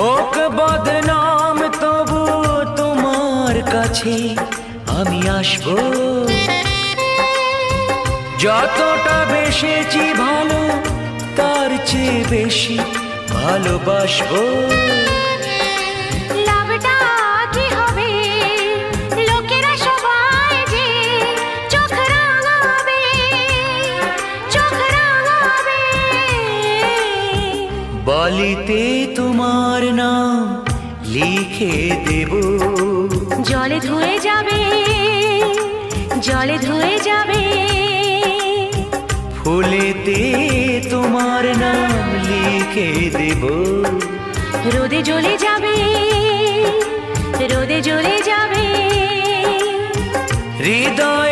হোক বদনাম তবু তোমার কাছে আমি আসবো। যতটা বেসেছি ভালো তার চেয়ে বেশি ভালোবাসবো। লাভটা কি হবে লোকেরা সবাই যে চোখ রাঙাবে, চোখ রাঙাবে। বালিতে তোমার নাম লিখে দেব, জলে ধুয়ে যাবে, জলে ধুয়ে যাবে। ফুলেতে তোমার নাম লিখে দেব, রোদে জ্বলে যাবে, রোদে জ্বলে যাবে। হৃদয়